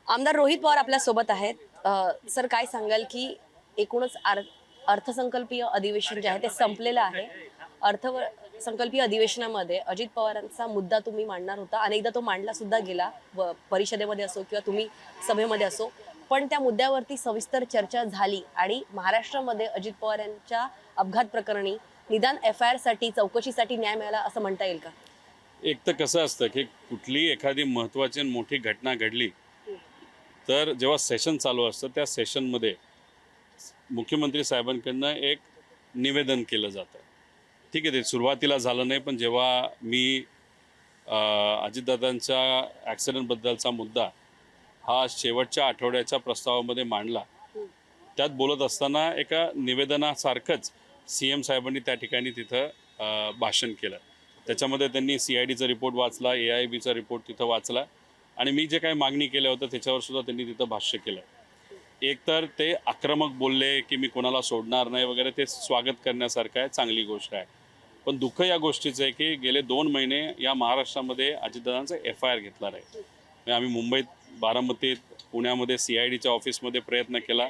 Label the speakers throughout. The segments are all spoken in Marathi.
Speaker 1: आमदार रोहित पवार आपल्या सोबत आहेत. सर काय सांगाल की एकूणच अर्थसंकल्पीय अधिवेशन जे आहे ते संपलेलं आहे. अर्थसंकल्पीय अधिवेशनामध्ये अजित पवारांचा मुद्दा तुम्ही मांडणार होता. अनेकदा तो मांडला सुद्धा गेला, परिषदेमध्ये असो किंवा तुम्ही सभेमध्ये असो, पण त्या मुद्द्यावरती सविस्तर चर्चा झाली आणि महाराष्ट्रामध्ये अजित पवार यांच्या अपघात प्रकरणी निदान FIR साठी चौकशीसाठी न्याय मिळाला असं म्हणता येईल का?
Speaker 2: एक तर कसं असतं की कुठली एखादी महत्त्वाची आणि मोठी घटना घडली तर जेव्हा सेशन चालू असतं त्या सेशनमध्ये मुख्यमंत्री साहेबांकडनं एक निवेदन केलं जातं. ठीक आहे, ते सुरुवातीला झालं नाही, पण जेव्हा मी अजितदादांच्या ॲक्सिडेंटबद्दलचा मुद्दा हा शेवटच्या आठवड्याच्या प्रस्तावामध्ये मांडला, त्यात बोलत असताना एका निवेदनासारखंच CM साहेबांनी त्या ठिकाणी तिथं भाषण केलं. त्याच्यामध्ये त्यांनी CIDचा रिपोर्ट वाचला, AIBचा रिपोर्ट तिथं वाचला आणि मी जे काही मागणी केल्या होत्या त्याच्यावर सुद्धा त्यांनी तिथं भाष्य केलं. एकतर ते आक्रमक बोलले की मी कोणाला सोडणार नाही वगैरे, ते स्वागत करण्यासारखं आहे, चांगली गोष्ट आहे. पण दुःख या गोष्टीचं आहे की गेले 2 महिने या महाराष्ट्रामध्ये अजितदादांचा FIR घेतला नाही. म्हणजे आम्ही मुंबईत, बारामतीत, पुण्यामध्ये CIDच्या ऑफिसमध्ये प्रयत्न केला,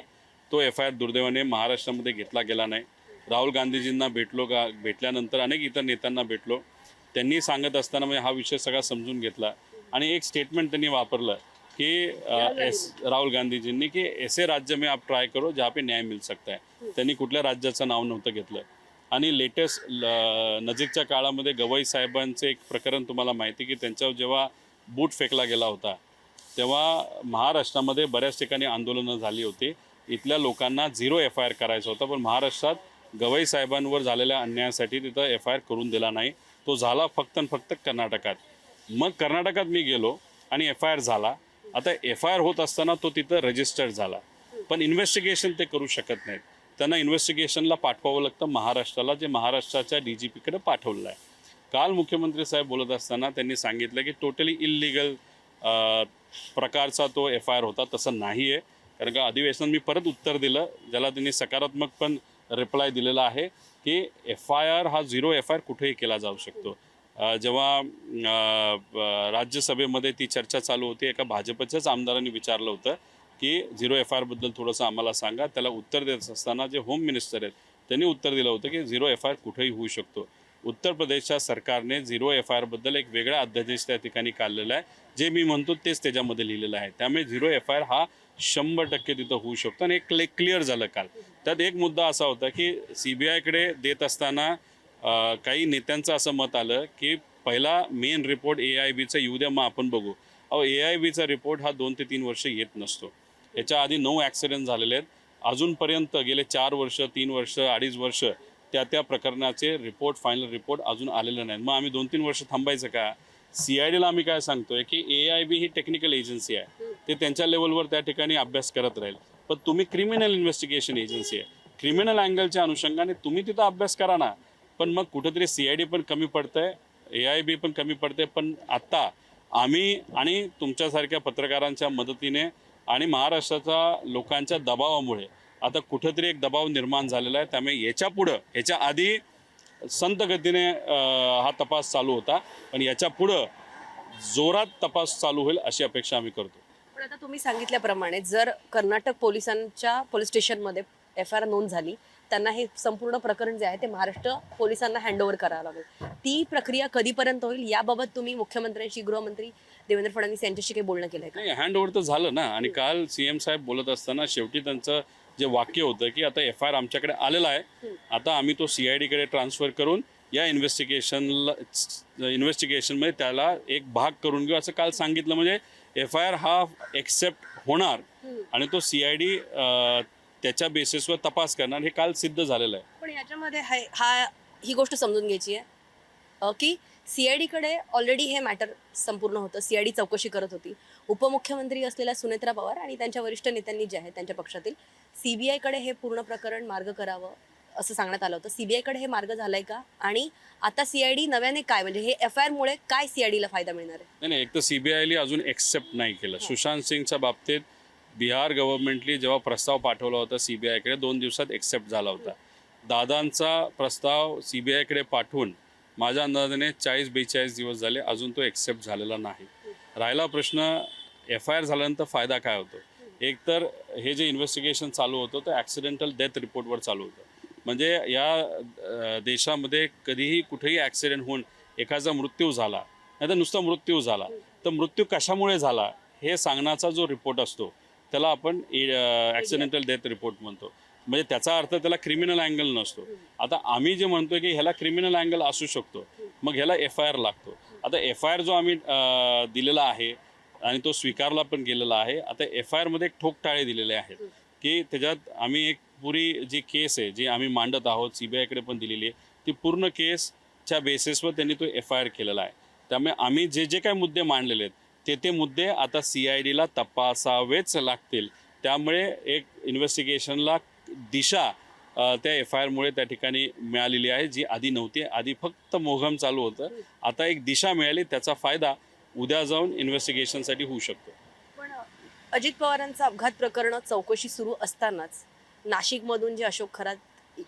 Speaker 2: तो FIR दुर्दैवाने महाराष्ट्रामध्ये घेतला गेला नाही. राहुल गांधीजींना भेटल्यानंतर अनेक इतर नेत्यांना भेटलो, त्यांनी सांगत असताना म्हणजे हा विषय सगळा समजून घेतला आणि एक स्टेटमेंट त्यांनी वापरलं कि राहुल गांधीजींनी की ऐसे राज्य में आप ट्राय करो जहाँ पे न्याय मिल सकता है. त्यांनी कुठल्या राज्याचं नाव नव्हतं घेतलं. आणि लेटेस्ट नजीकच्या काळामध्ये गवई साहेबांचे एक प्रकरण तुम्हाला माहिती की त्यांच्यावर जेव्हा बूट फेकला गेला होता तेव्हा महाराष्ट्रामध्ये बऱ्याच ठिकाणी आंदोलनं झाली होती. इथल्या लोकांना 0 FIR करायचा होता, पण महाराष्ट्रात गवई साहेबांवर झालेल्या अन्यायासाठी तिथं FIR करून दिला नाही. तो झाला फक्त आणि फक्त कर्नाटकात. मग कर्नाटकात मी गेलो आणि FIR झाला. आता FIR होत असताना तो तिथं रजिस्टर्ड झाला, पण इन्व्हेस्टिगेशन ते करू शकत नाहीत. त्यांना इन्व्हेस्टिगेशनला पाठवावं लागतं महाराष्ट्राला, जे महाराष्ट्राच्या DGPकडे पाठवलं आहे. काल मुख्यमंत्री साहेब बोलत असताना त्यांनी सांगितलं की टोटली इल्लिगल प्रकारचा तो FIR होता. तसं नाही आहे, कारण का अधिवेशनात मी परत उत्तर दिलं, ज्याला त्यांनी सकारात्मक पण रिप्लाय दिलेला आहे की FIR हा 0 FIR कुठेही केला जाऊ शकतो. जेव्हा राज्यसभेमध्ये ती चर्चा चालू होती, एका भाजपच्याच आमदारांनी विचारलं होतं की 0 FIR बद्दल थोडंसं आम्हाला सांगा. त्याला उत्तर देत असताना जे होम मिनिस्टर आहेत त्यांनी उत्तर दिलं होतं की 0 FIR कुठेही होऊ शकतो. उत्तर प्रदेशच्या सरकारने 0 FIR बद्दल एक वेगळा अध्यादेश त्या ठिकाणी काढलेला आहे, जे मी म्हणतो तेच त्याच्यामध्ये लिहिलेलं आहे. त्यामुळे 0 FIR हा 100% तिथं होऊ शकतो. आणि एक क्लिअर झालं काल. त्यात एक मुद्दा असा होता की CBIकडे देत असताना काही नेत्यांचं असं मत आलं की पहिला मेन रिपोर्ट AIBचा येऊ द्या, मग आपण बघू. AIBचा रिपोर्ट हा 2 ते 3 वर्ष येत नसतो. याच्या आधी 9 ॲक्सिडेंट झालेले आहेत. अजूनपर्यंत गेले 4 वर्ष, 3 वर्ष, 2.5 वर्ष त्या प्रकरणाचे रिपोर्ट, फायनल रिपोर्ट अजून आलेले नाहीत. मग आम्ही 2-3 वर्ष थांबायचं का? CIDला आम्ही काय सांगतोय की AIB ही टेक्निकल एजन्सी आहे, ते त्यांच्या लेवलवर त्या ठिकाणी अभ्यास करत राहील. पण तुम्ही क्रिमिनल इन्व्हेस्टिगेशन एजन्सी आहे, क्रिमिनल अँगलच्या अनुषंगाने तुम्ही तिथं अभ्यास करा ना. पण मग कुठेतरी CID पण कमी पडतंय, AIB पण कमी पडते. पण आत्ता आम्ही आणि तुमच्यासारख्या पत्रकारांच्या मदतीने आणि महाराष्ट्राच्या लोकांच्या दबावामुळे आता कुठेतरी एक दबाव निर्माण झालेला आहे. त्यामुळे ह्याच्या आधी संत गतीने हा तपास चालू होता, पण याच्या पुढं जोरात तपास चालू होईल अशी अपेक्षा आम्ही करतो.
Speaker 1: पण आता तुम्ही सांगितल्याप्रमाणे जर कर्नाटक पोलिसांच्या पोलीस स्टेशनमध्ये FIR नोंद झाली, त्यांना हे संपूर्ण प्रकरण जे आहे ते महाराष्ट्र पोलिसांना हँडओव्हर करावं लागेल. ती प्रक्रिया कधीपर्यंत होईल याबाबत तुम्ही मुख्यमंत्र्यांशी, गृहमंत्री देवेंद्र फडणवीस यांच्याशी काही बोलणं केलंय का?
Speaker 2: नाही, हँडओव्हर तर झालं ना. आणि काल CM साहेब बोलत असताना शेवटी त्यांचं जे वाक्य होतं की आता FIR आमच्याकडे आलेला आहे, आता आम्ही तो CIDकडे ट्रान्सफर करून या इन्व्हेस्टिगेशनमध्ये त्याला एक भाग करून घेऊ असं काल सांगितलं. म्हणजे FIR हा एक्सेप्ट होणार आणि तो CID त्याच्या बेसिसवर तपास करणार, हे काल सिद्ध झालेलं आहे.
Speaker 1: पण याच्यामध्ये ही गोष्ट समजून घ्यायची आहे की CIDकडे ऑलरेडी हे मॅटर संपूर्ण होतं, CID चौकशी करत होती. उपमुख्यमंत्री असलेल्या सुनेत्रा पवार आणि त्यांच्या वरिष्ठ नेत्यांनी जे आहे त्यांच्या पक्षातील CBIकडे हे पूर्ण प्रकरण मार्ग करावं असं सांगण्यात आलं होतं. CBIकडे हे मार्ग झालंय का? आणि आता CID नव्याने काय, म्हणजे हे FIR मुळे काय CIDला फायदा मिळणार आहे?
Speaker 2: नाही, एक तर CBIने अजून एक्सेप्ट नाही केलं. सुशांत सिंगच्या बाबतीत बिहार गव्हर्नमेंटली जेव्हा प्रस्ताव पाठवला होता CBIकडे, 2 दिवसात एक्सेप्ट झाला होता. दादांचा प्रस्ताव CBIकडे पाठवून माझ्या अंदाजाने 40-42 दिवस झाले, अजून तो एक्सेप्ट झालेला नाही. राहिला प्रश्न FIR झाल्यानंतर फायदा काय होतो? एक तर हे जे इन्व्हेस्टिगेशन चालू होतं ते ॲक्सिडेंटल डेथ रिपोर्टवर चालू होतं. म्हणजे या देशामध्ये कधीही कुठेही ॲक्सिडेंट होऊन एखादा मृत्यू झाला, नाहीतर नुसता मृत्यू झाला, तर मृत्यू कशामुळे झाला हे सांगण्याचा जो रिपोर्ट असतो त्याला आपण ॲक्सिडेंटल डेथ रिपोर्ट म्हणतो. म्हणजे त्याचा अर्थ त्याला क्रिमिनल अँगल नसतो. आता आम्ही जे म्हणतोय की ह्याला क्रिमिनल अँगल असू शकतो, मग ह्याला FIR लागतो. आता FIR जो आम्ही दिलेला आहे आणि तो स्वीकारला पण गेलेला आहे. आता FIR मध्ये एक ठोकताळे दिलेले आहेत की त्याच्यात आम्ही एक पुरी जी केस आहे जी आम्ही मांडत आहोत, CBI कडे पण दिलेली आहे, ती पूर्ण केसच्या बेसिसवर त्यांनी तो FIR केलेला आहे. त्यामुळे आम्ही जे जे काही मुद्दे मांडलेले आहेत ते मुद्दे आता CIDला तपासावेच लागतील. त्यामुळे एक इन्व्हेस्टिगेशनला दिशा त्या FIR मुळे त्या ठिकाणी मिळालेली आहे, जी आधी नव्हती. आधी फक्त मोहम चालू होतं, आता एक दिशा मिळाली. त्याचा फायदा उद्या जाऊन इन्व्हेस्टिगेशनसाठी होऊ शकतो.
Speaker 1: पण अजित पवारांचं अपघात प्रकरण चौकशी सुरू असतानाच नाशिकमधून जे अशोक खरात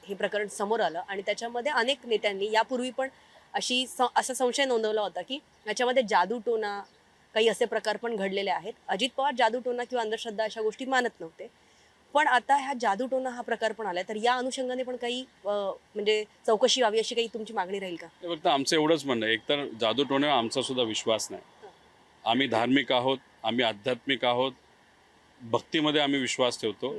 Speaker 1: हे प्रकरण समोर आलं आणि त्याच्यामध्ये अनेक नेत्यांनी यापूर्वी पण असा संशय नोंदवला होता की याच्यामध्ये जादूटोना काही असे प्रकार पण घडलेले आहेत. अजित पवार जादूटोना किंवा अंधश्रद्धा अशा गोष्टी मानत नव्हते, पण आता ह्या जादूटोना हा प्रकार पण आलाय, तर या अनुषंगाने पण काही म्हणजे चौकशी व्हावी अशी काही तुमची मागणी राहील का?
Speaker 2: हे फक्त आमचं एवढंच म्हणणं आहे, एकतर जादूटोण्यावर आमचा सुद्धा विश्वास नाही. आम्ही धार्मिक आहोत, आम्ही आध्यात्मिक आहोत, भक्तीमध्ये आम्ही विश्वास ठेवतो,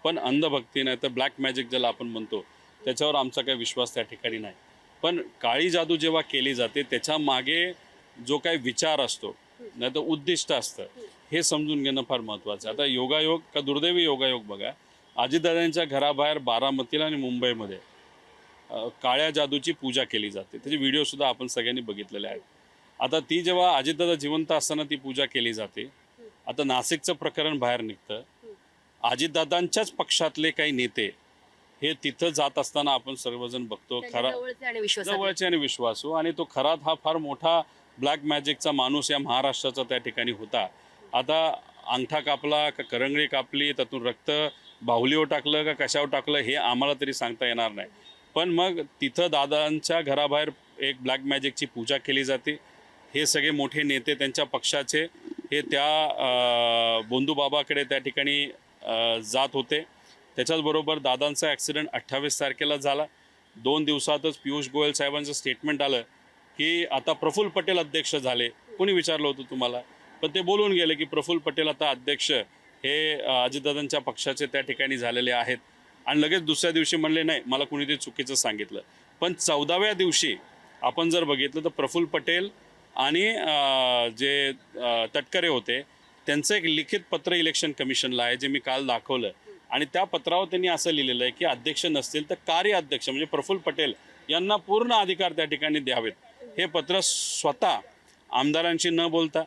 Speaker 2: पण अंधभक्ती नाही तर ब्लॅक मॅजिक ज्याला आपण म्हणतो त्याच्यावर आमचा काही विश्वास त्या ठिकाणी नाही. पण काळी जादू जेव्हा केली जाते त्याच्या मागे जो काही विचार असतो नाही तर उद्दिष्ट असतं हे समजून घेणं फार महत्त्वाचं आहे. आता योगायोग का दुर्दैवी योगायोग बघा, अजितदादांच्या घराबाहेर बारामतीला आणि मुंबईमध्ये काळ्या जादूची पूजा केली जाते. त्याचे व्हिडिओसुद्धा आपण सगळ्यांनी बघितलेले आहेत. आता ती जेव्हा अजितदादा जिवंत असताना ती पूजा केली जाते, आता नाशिकचं प्रकरण बाहेर निघतं. अजितदादांच्याच पक्षातले काही नेते हे तिथं जात असताना आपण सर्वजण बघतो. खरा जवळचे आणि विश्वासू, आणि तो खरात हा फार मोठा ब्लॅक मॅजिकचा माणूस या महाराष्ट्राचा त्या ठिकाणी होता. आता अंगठा कापला का करंगळी कापली, त्यातून रक्त बाहुलीवर टाकलं का कशावर टाकलं हे आम्हाला तरी सांगता येणार नाही. पण मग तिथं दादांच्या घराबाहेर एक ब्लॅक मॅजिकची पूजा केली जाते. हे सगळे मोठे नेते त्यांच्या पक्षाचे हे त्या बोंधूबाबाकडे त्या ठिकाणी जात होते. त्याच्याचबरोबर दादांचा ॲक्सिडेंट 28 तारखेला झाला. 2 दिवसातच पियुष गोयल साहेबांचं स्टेटमेंट आलं की आता प्रफुल्ल पटेल अध्यक्ष झाले. कोणी विचारलं होतं तुम्हाला? पण ते बोलून गेले की प्रफुल्ल पटेल आता अध्यक्ष हे अजितदादांच्या पक्षाचे त्या ठिकाणी झालेले आहेत. आणि लगेच दुसऱ्या दिवशी म्हणले नाही, मला कुणीतरी चुकीचं सांगितलं. पण 14व्या दिवशी आपण जर बघितलं तर प्रफुल्ल पटेल आणि जे तटकरे होते त्यांचं एक लिखित पत्र इलेक्शन कमिशनला आहे, जे मी काल दाखवलं. आणि त्या पत्रावर त्यांनी असं लिहिलेलं आहे की अध्यक्ष नसतील तर कार्याध्यक्ष म्हणजे प्रफुल्ल पटेल यांना पूर्ण अधिकार त्या ठिकाणी द्यावेत. हे पत्र स्वतः आमदारांशी न बोलता,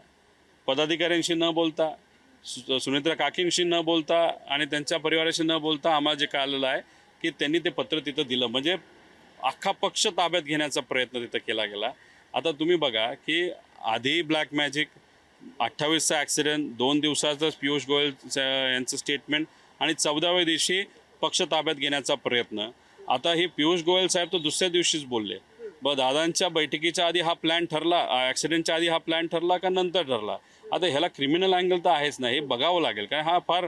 Speaker 2: पदाधिकाऱ्यांशी न बोलता, सुनेत्रा काकींशी न बोलता आणि त्यांच्या परिवाराशी न बोलता आम्हाला जे कळलेलं आहे की त्यांनी ते पत्र तिथं दिलं. म्हणजे अख्खा पक्ष ताब्यात घेण्याचा प्रयत्न तिथं केला गेला. आता तुम्ही बघा की आधी ब्लॅक मॅजिक, 28चा ॲक्सिडेंट, 2 दिवसातच पियुष गोयल यांचं स्टेटमेंट आणि 14व्या दिवशी पक्ष ताब्यात घेण्याचा प्रयत्न. आता हे पियुष गोयल साहेब तर दुसऱ्या दिवशीच बोलले. दादांच्या बैठकीच्या आधी हा प्लॅन ठरला, ॲक्सिडेंटच्या आधी हा प्लॅन ठरला का नंतर ठरला? आता ह्याला क्रिमिनल अँगल तर आहेच ना, हे बघावं लागेल, कारण हा फार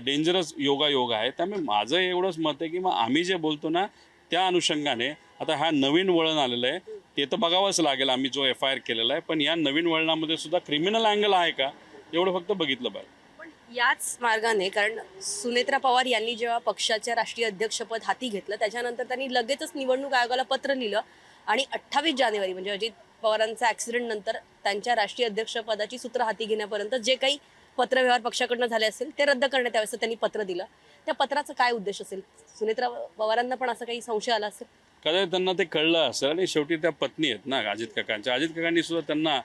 Speaker 2: डेंजरस योगायोग आहे. त्यामुळे माझं एवढंच मत आहे की मग आम्ही जे बोलतो ना त्या अनुषंगाने आता हा नवीन वळण आलेलं आहे ते तर बघावंच लागेल, आम्ही जो FIR केलेला आहे. पण या नवीन वळणामध्ये सुद्धा क्रिमिनल अँगल आहे का एवढं फक्त बघितलं पाहिजे.
Speaker 1: पण याच मार्गाने, कारण सुनेत्रा पवार यांनी जेव्हा पक्षाच्या राष्ट्रीय अध्यक्षपद हाती घेतलं त्याच्यानंतर त्यांनी लगेचच निवडणूक आयोगाला पत्र लिहिलं आणि 28 जानेवारी म्हणजे अजित पवारांचा ॲक्सिडेंट नंतर त्यांच्या राष्ट्रीय अध्यक्षपदाची सूत्र हाती घेण्यापर्यंत जे काही पत्रव्यवहार पक्षाकडनं झाले असेल ते रद्द करण्यात यावे असं त्यांनी पत्र दिलं. त्या पत्राचा काय उद्देश असेल? सुनेत्रा पवारांना पण असं काही संशय आला असेल?
Speaker 2: कदाचित त्यांना ते कळलं असेल. आणि शेवटी त्या पत्नी आहेत ना अजित काकांच्या. अजित काकांनी सुद्धा त्यांना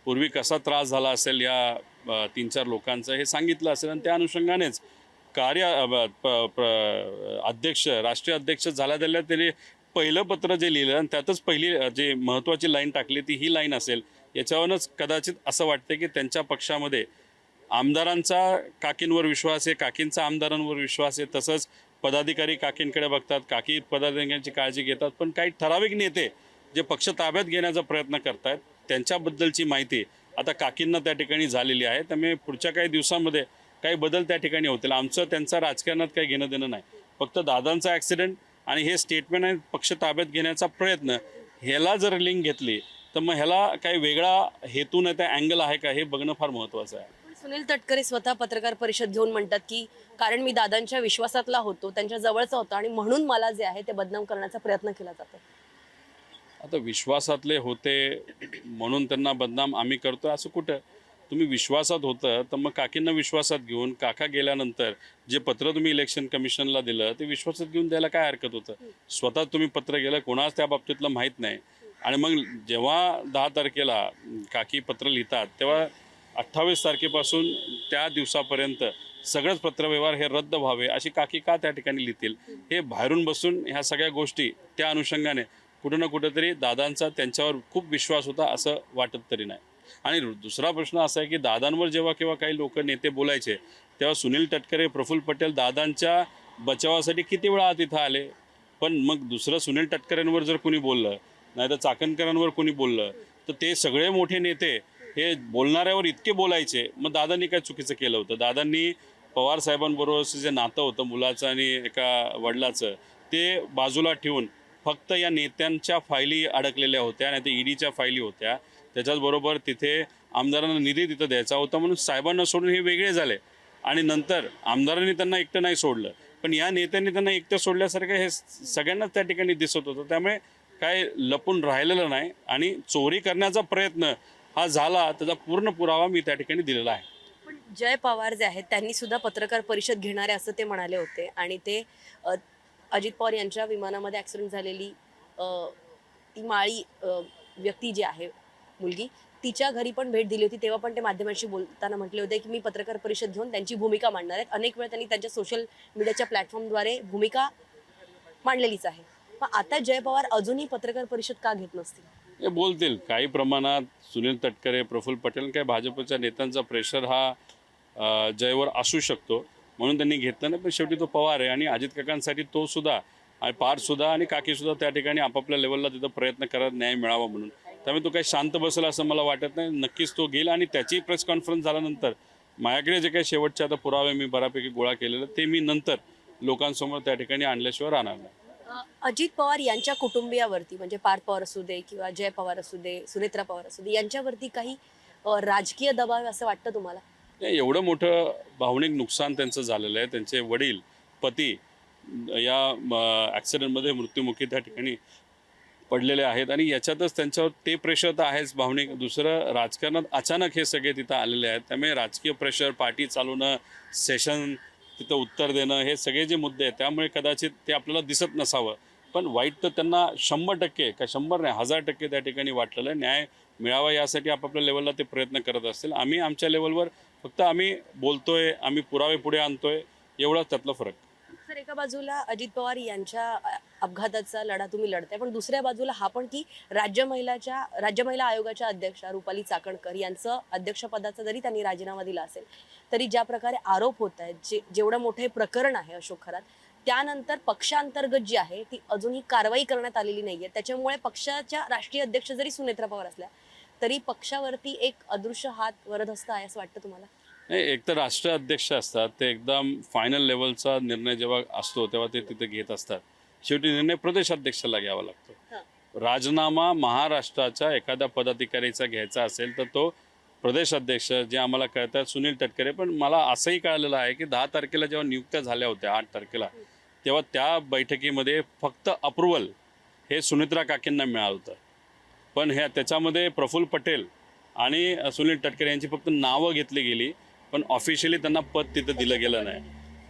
Speaker 2: पूर्वी कसा त्रास झाला असेल या 3-4 लोकांचं हे सांगितलं असेल. आणि त्या अनुषंगानेच अध्यक्ष, राष्ट्रीय अध्यक्ष झाल्या त्यांनी पहिलं पत्र जे लिहिलं आणि त्यातच पहिली जे महत्त्वाची लाईन टाकली ती ही लाईन असेल. याच्यावरूनच कदाचित असं वाटतं की त्यांच्या पक्षामध्ये आमदारांचा काकींवर विश्वास आहे, काकींचा आमदारांवर विश्वास आहे. तसंच पदाधिकारी काकींकडे बघतात, काकी पदाधिकाऱ्यांची काळजी घेतात. पण काही ठराविक नेते जे पक्ष ताब्यात घेण्याचा प्रयत्न करतायत त्यांच्याबद्दलची माहिती आता काकींना त्या ठिकाणी झालेली आहे. त्यामुळे पुढच्या काही दिवसांमध्ये काही बदल त्या ठिकाणी होतील. आमचं त्यांचा राजकारणात काही घेणं देणं नाही. फक्त दादांचा ॲक्सिडेंट आणि हे स्टेटमेंट आणि पक्ष ताब्यात घेण्याचा प्रयत्न, ह्याला जर लिंक घेतली तर मग ह्याला काही वेगळा हेतू नाही, त्या अँगल आहे का हे बघणं फार महत्त्वाचं आहे.
Speaker 1: सुनील तटकरे स्वतः पत्रकार परिषद घेऊन म्हणतात की कारण मी दादांच्या विश्वासातला होतो, त्यांच्या जवळचा होता आणि म्हणून मला जे आहे ते बदनाम करण्याचा प्रयत्न केला जातो.
Speaker 2: आता विश्वासातले होते म्हणून त्यांना बदनाम आम्ही करतो असं कुठं? तुम्ही विश्वासात होतं तर मग काकींना विश्वासात घेऊन काका गेल्यानंतर जे पत्र तुम्ही इलेक्शन कमिशनला दिलं ते विश्वासात घेऊन द्यायला काय हरकत होतं? स्वतः तुम्ही पत्र गेलं, कोणाच त्या बाबतीतलं माहीत नाही. आणि मग जेव्हा 10 तारखेला काकी पत्र लिहितात तेव्हा 28 तारखेपासून त्या दिवसापर्यंत सगळंच पत्रव्यवहार हे रद्द व्हावे अशी काकी का त्या ठिकाणी लिहितील? हे बाहेरून बसून ह्या सगळ्या गोष्टी त्या अनुषंगाने कुठं ना कुठंतरी दादांचा त्यांच्यावर खूप विश्वास होता असं वाटत तरी नाही. आणि दुसरा प्रश्न असा आहे की दादांवर जेव्हा केव्हा काही लोक नेते बोलायचे तेव्हा सुनील तटकरे, प्रफुल्ल पटेल दादांच्या बचावासाठी किती वेळा तिथं आले. पण मग दुसरं सुनील तटकरेंवर जर कोणी बोललं, नाहीतर चाकणकरांवर कोणी बोललं तर ते सगळे मोठे नेते हे बोलणाऱ्यावर इतके बोलायचे. मग दादांनी काय चुकीचं केलं होतं? दादांनी पवार साहेबांबरोबरचं जे नातं होतं मुलाचं आणि एका वडिलाचं ते बाजूला ठेवून फक्त या नेत्यांच्या फायली अडकलेल्या होत्या, नाही तर ईडीच्या फायली होत्या. त्याच्याचबरोबर तिथे आमदारांना निधी तिथं द्यायचा होता म्हणून साहेबांना सोडून हे वेगळे झाले. आणि नंतर आमदारांनी त्यांना एकटं नाही सोडलं, पण या नेत्यांनी त्यांना एकटं सोडल्यासारखं हे सगळ्यांनाच त्या ठिकाणी दिसत होतं. त्यामुळे काय लपून राहिलेलं नाही आणि चोरी करण्याचा प्रयत्न हा झाला त्याचा पूर्ण पुरावा मी त्या ठिकाणी दिलेला आहे.
Speaker 1: पण जय पवार जे आहेत त्यांनी सुद्धा पत्रकार परिषद घेणार आहे असं ते म्हणाले होते आणि ते अजित पवार यांच्या विमानामध्ये ॲक्सिडेंट झालेली ती माळी व्यक्ती जी आहे मुलगी, तिच्या घरी पण भेट दिली होती. तेव्हा पण ते माध्यमांशी बोलताना म्हटले होते की मी पत्रकार परिषद घेऊन त्यांची भूमिका मांडणार आहेत. अनेक वेळा त्यांनी त्यांच्या सोशल मीडियाच्या प्लॅटफॉर्मद्वारे भूमिका मांडलेलीच आहे. पण आता जय पवार अजूनही पत्रकार परिषद का घेत नसतील?
Speaker 2: हे बोलतील काही प्रमाणात. सुनील तटकरे, प्रफुल्ल पटेल काय भाजपच्या नेत्यांचा प्रेशर हा जयवर असू शकतो म्हणून त्यांनी घेतलं नाही. पण शेवटी तो पवार आहे आणि अजित काकांसाठी तो सुद्धा आणि पार्थसुद्धा आणि काकीसुद्धा त्या ठिकाणी आपापल्या लेवलला तिथं प्रयत्न करत न्याय मिळावा म्हणून. त्यामुळे तो काही शांत बसेल असं मला वाटत नाही. नक्कीच तो घेईल आणि त्याची प्रेस कॉन्फरन्स झाल्यानंतर माझ्याकडे जे काही शेवटचे आता पुरावे मी बऱ्यापैकी गोळा केलेले ते मी नंतर लोकांसमोर त्या ठिकाणी आणल्याशिवाय राहणार नाही.
Speaker 1: अजित पवार यांच्या कुटुंबियावरती म्हणजे पार्थ पवार असू दे किंवा जय पवार असू दे, सुनेत्रा पवार असू दे, यांच्यावरती काही राजकीय दबाव आहे असं वाटतं तुम्हाला?
Speaker 2: नाही, एवढं मोठं भावनिक नुकसान त्यांचं झालेलं आहे. त्यांचे वडील, पती या ॲक्सिडेंटमध्ये मृत्युमुखी त्या ठिकाणी पडलेले आहेत आणि याच्यातच त्यांच्यावर ते प्रेशर तर आहेच भावनिक. दुसरं राजकारणात अचानक हे सगळे तिथं आलेले आहेत. त्यामुळे राजकीय प्रेशर, पार्टी चालवणं, सेशन तिथं उत्तर देणं, हे सगळे जे मुद्दे आहेत त्यामुळे कदाचित ते आपल्याला दिसत नसावं. पण वाईट तर त्यांना 100% काय 100 नाही 1000% त्या ठिकाणी वाटलेलं आहे. न्याय मिळावा यासाठी आपापल्या लेवलला ते प्रयत्न करत असतील. आम्ही आमच्या लेवलवर फक्त आम्ही बोलतोय, आम्ही पुरावे पुढे आणतोय, एवढाच त्यातला फरक.
Speaker 1: सर, एका बाजूला अजित पवार यांच्या अपघाताचा लढा तुम्ही लढताय, पण दुसऱ्या बाजूला हा पण की राज्य महिला आयोगाच्या अध्यक्षा रुपाली चाकणकर यांचं अध्यक्षपदाचा जरी त्यांनी राजीनामा दिला असेल तरी ज्या प्रकारे आरोप होत आहेत, जेवढं मोठे प्रकरण आहे अशोक खरात, त्यानंतर पक्षांतर्गत जी आहे ती अजूनही कारवाई करण्यात आलेली नाहीये. त्याच्यामुळे पक्षाच्या राष्ट्रीय अध्यक्ष जरी सुनेत्रा पवार असल्या तरी पक्षावरती एक अदृश्य हात वरदहस्त आहे असं वाटतं तुम्हाला?
Speaker 2: नाही, एक तर राष्ट्रीय अध्यक्ष असतात ते एकदम फायनल लेवलचा निर्णय जेव्हा असतो तेव्हा ते तिथे घेत असतात. शेवटी निर्णय प्रदेशाध्यक्षाला घ्यावा लागतो. राजीनामा महाराष्ट्राच्या एखाद्या पदाधिकारीचा घ्यायचा असेल तर तो प्रदेशाध्यक्ष, जे आम्हाला कळतात सुनील तटकरे, पण मला असंही कळलेलं आहे की 10 तारखेला जेव्हा नियुक्त्या झाल्या होत्या 8 तारखेला तेव्हा त्या बैठकीमध्ये फक्त अप्रुव्हल हे सुनेत्रा काकींना मिळालं होतं. पण त्याच्यामध्ये प्रफुल्ल पटेल आणि सुनील तटकरे यांची फक्त नावं घेतली गेली, पण ऑफिशियली त्यांना पद तिथं दिलं गेलं नाही.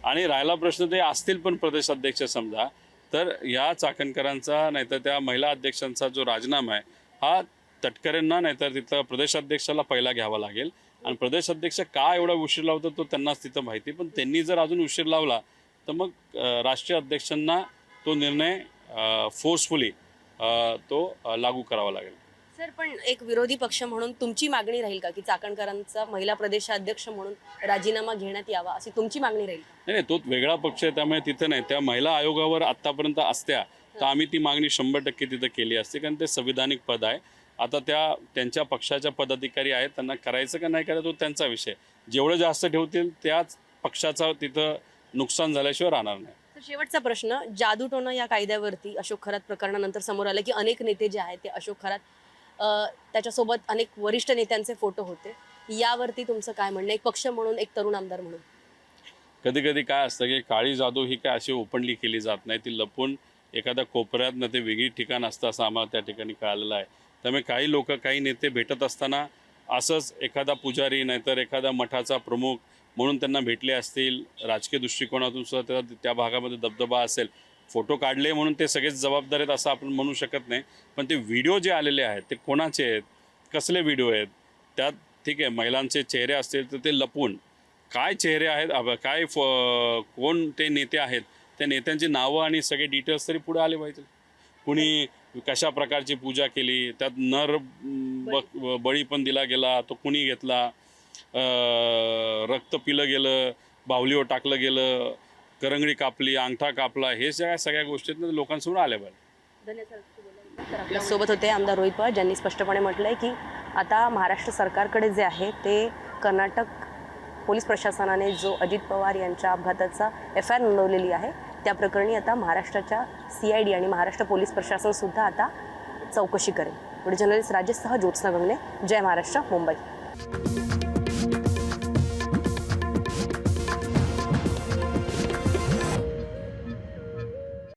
Speaker 2: आणि राहिला प्रश्न ते असतील पण प्रदेशाध्यक्ष समजा, तर या चाकणकरांचा नाहीतर त्या महिला अध्यक्षांचा जो राजीनामा आहे हा तटकरेंना नाहीतर तिथं प्रदेशाध्यक्षाला पहिला घ्यावा लागेल. आणि प्रदेशाध्यक्ष का एवढा उशीर लावतो तो त्यांनाच तिथं माहिती. पण त्यांनी जर अजून उशीर लावला तर मग राष्ट्रीय अध्यक्षांना तो निर्णय फोर्सफुली तो लागू करावा लागेल.
Speaker 1: सर, पण एक विरोधी पक्ष म्हणून तुमची मागणी राहील का की चाकणकरांचा महिला प्रदेशाध्यक्ष म्हणून राजीनामा घेण्यात यावा अशी तुमची मागणी राहील?
Speaker 2: नाही, तो वेगळा पक्ष आहे त्यामुळे तिथं नाही. त्या महिला आयोगावर आत्तापर्यंत असत्या तर आम्ही ती मागणी 100% तिथं केली असते, कारण ते संविधानिक पद आहे आता त्यांच्या पक्षाच्या पदाधिकारी आहेत, त्यांना करायचं का नाही करायचं तो त्यांचा विषय. जेवढं जास्त ठेवतील त्याच पक्षाचा तिथं नुकसान झाल्याशिवाय राहणार नाही.
Speaker 1: तर शेवटचा प्रश्न, जादूटोणा या कायद्यावरती अशोक खरात प्रकरणानंतर समोर आलं की अनेक नेते जे आहेत ते अशोक खरात त्याच्यासोबत अनेक वरिष्ठ नेत्यांचे फोटो होते, यावरती तुमचं काय म्हणणं, एक पक्ष म्हणून, एक तरुण आमदार म्हणून?
Speaker 2: कधी कधी काय असतं की काळी जादू ही काय अशी ओपनली केली जात नाही, ती लपून एखाद्या कोपऱ्यातनं ते वेगळी ठिकाण असतं असं आम्हाला त्या ठिकाणी कळालेलं आहे. त्यामुळे काही लोक, काही नेते भेटत असताना असंच एखादा पुजारी नाहीतर एखादा मठाचा प्रमुख म्हणून त्यांना भेटले असतील, राजकीय दृष्टिकोनातून सुद्धा त्या भागामध्ये दबदबा असेल, फोटो काढले म्हणून ते सगळेच जबाबदार आहेत असं आपण म्हणू शकत नाही. पण ते व्हिडिओ जे आलेले आहेत ते कोणाचे आहेत, कसले व्हिडिओ आहेत, त्यात ठीक आहे महिलांचे चेहरे असतील तर ते लपून काय चेहरे आहेत, काय कोण ते नेते आहेत, त्या नेत्यांची नावं आणि सगळे डिटेल्स तरी पुढे आले पाहिजे. कुणी कशा प्रकारची पूजा केली, त्यात नर बळी पण दिला गेला, तो कुणी घेतला, रक्त पिलं गेलं, बाहुलीवर टाकलं गेलं, करंगडी कापली, अंगठा कापला, हे सगळ्या गोष्टीत लोकांसमोर आल्या पाहिजे.
Speaker 1: तर आपल्यासोबत होते आमदार रोहित पवार, ज्यांनी स्पष्टपणे म्हटलंय की आता महाराष्ट्र सरकारकडे जे आहे ते कर्नाटक पोलीस प्रशासनाने जो अजित पवार यांच्या अपघाताचा FIR नोंदवलेली आहे त्या प्रकरणी आता महाराष्ट्राच्या CID आणि महाराष्ट्र पोलीस प्रशासन सुद्धा आता चौकशी करेल. व्हिडिओ जर्नलिस्ट राजेशसह ज्योत्स्ना गंगणे, जय महाराष्ट्र, मुंबई.